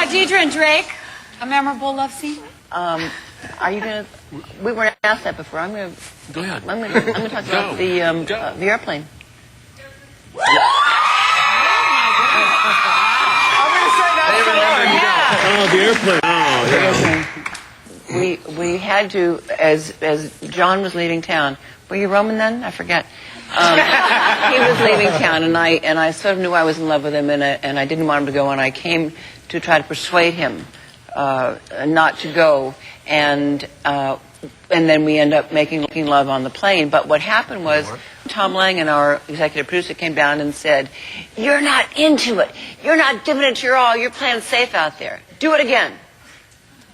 about Deidre and Drake? A memorable love scene? Are you gonna? We weren't asked that before. I'm gonna. Go ahead. I'm gonna talk about the airplane. I'm gonna say that. Oh, the airplane. Oh, yeah. We had to, as John was leaving town. Were you Roman then? I forget. He was leaving town, and I sort of knew I was in love with him, and I didn't want him to go, and I came to try to persuade him not to go, and then we ended up making love on the plane. But what happened was Tom Lang and our executive producer came down and said, "You're not into it. You're not giving it your all. You're playing safe out there. Do it again."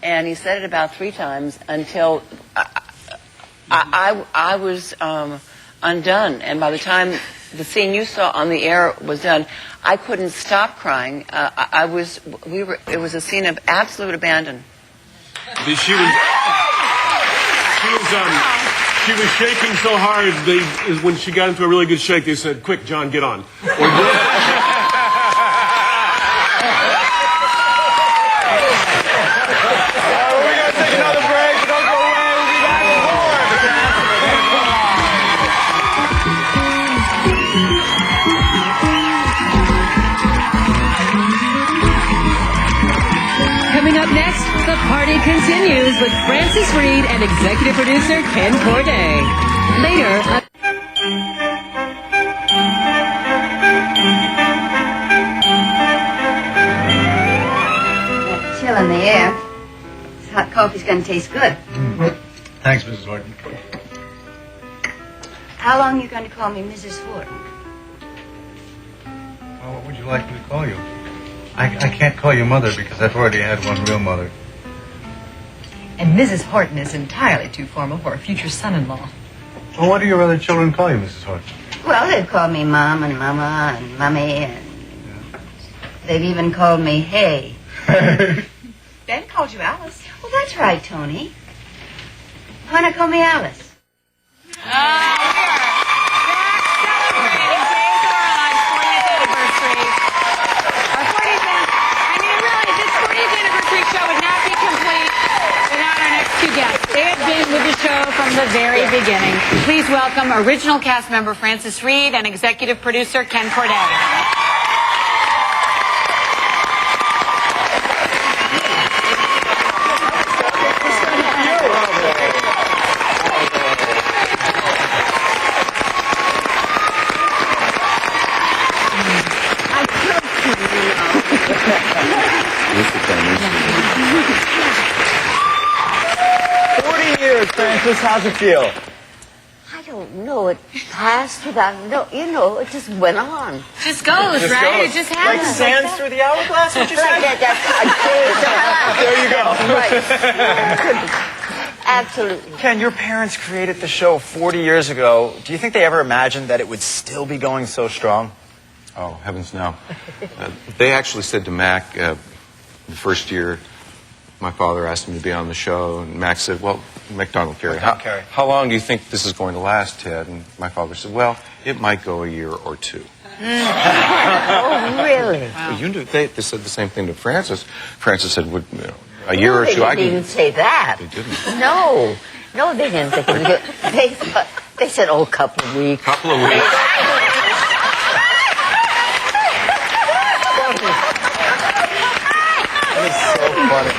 And he said it about 3 times until I was undone. And by the time the scene you saw on the air was done, I couldn't stop crying. It was a scene of absolute abandon. She was shaking so hard. When she got into a really good shake, they said, "Quick, John, get on." Coming up next, the party continues with Frances Reid and executive producer Ken Corday. Later, That chill in the air. This hot coffee's going to taste good. Thanks, Mrs. Horton. How long are you going to call me Mrs. Horton? Well, what would you like me to call you? I can't call you Mother because I've already had one real mother. And Mrs. Horton is entirely too formal for a future son-in-law. Well, what do your other children call you, Mrs. Horton? Well, they've called me Mom and Mama and Mummy, and they've even called me Hey. Ben called you Alice. Well, that's right, Tony. Why not call me Alice? They have been with the show from the very beginning. Please welcome original cast member Frances Reid and executive producer Ken Corday. Frances, how's it feel? I don't know. It passed without it just went on. Just goes, right? It just happens. Like sands through the hourglass, what you said? There you go. Right. Absolutely. Ken, your parents created the show 40 years ago. Do you think they ever imagined that it would still be going so strong? Oh, heavens no. They actually said to Mac, the first year, my father asked him to be on the show, and Mac said, "Well, McDonald Carey, how long do you think this is going to last, Ted?" And my father said, "Well, it might go a year or 2. Oh, really? Wow. Well, you knew they said the same thing to Frances. Frances said, "A year or 2." They didn't even say that. They didn't. No, they didn't think it was good. They said, "Oh, a couple of weeks." Couple of weeks. That is so funny.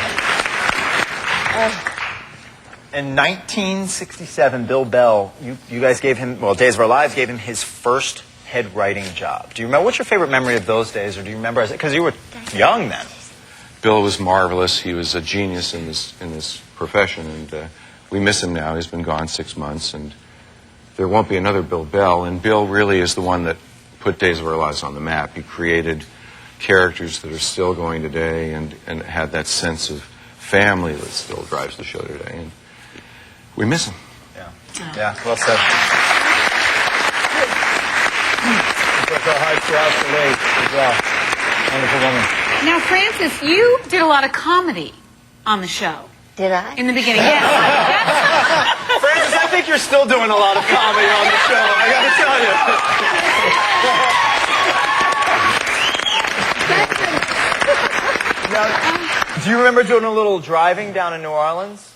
In 1967, Bill Bell, you guys gave him, well, Days of Our Lives gave him his first head writing job. Do you remember, what's your favorite memory of those days, or do you remember, because you were young then? Bill was marvelous. He was a genius in this profession, and we miss him now. He's been gone 6 months, and there won't be another Bill Bell. And Bill really is the one that put Days of Our Lives on the map. He created characters that are still going today, and had that sense of family that still drives the show today. And we miss him. Yeah, well said. So hard throughout the day as well. Wonderful woman. Now, Frances, you did a lot of comedy on the show. Did I? In the beginning, yes. Frances, I think you're still doing a lot of comedy on the show, I gotta tell you. Now, Do you remember doing a little driving down in New Orleans?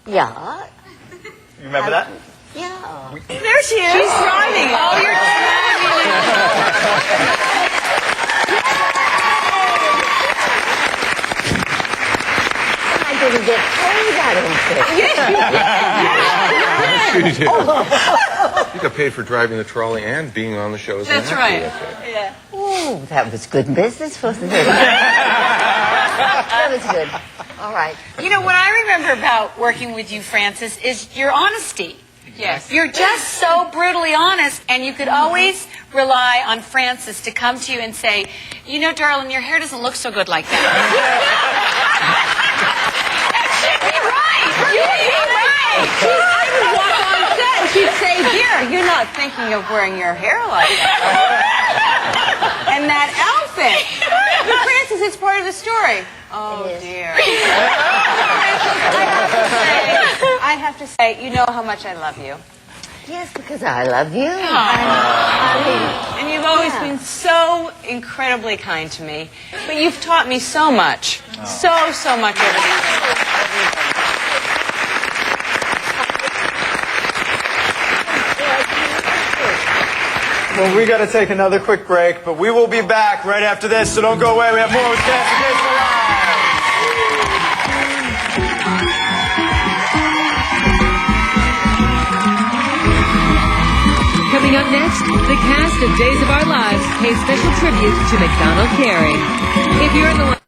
Yeah. You remember that? Yeah. There she is. She's driving. Oh, you're I didn't get paid, I don't think. Yes, you did. You got paid for driving the trolley and being on the show as an That's actor right. that day. Yeah. Oh, that was good business, wasn't it? That was good. All right. You know, what I remember about working with you, Frances, is your honesty. Yes. You're just so brutally honest, and you could always rely on Frances to come to you and say, you know, darling, your hair doesn't look so good like that. That should be right. You'd be right. I would walk on set and she'd say, dear, you're not thinking of wearing your hair like that. And that outfit. Frances, it's part of the story. Oh, dear. I have to say, you know how much I love you. Yes, because I love you. And you've always been so incredibly kind to me. But you've taught me so much. So much over the years. Well, we got to take another quick break, but we will be back right after this, so don't go away. We have more with Frances Reid K. Coming up next, the cast of Days of Our Lives pays special tribute to McDonald Carey. If you're in the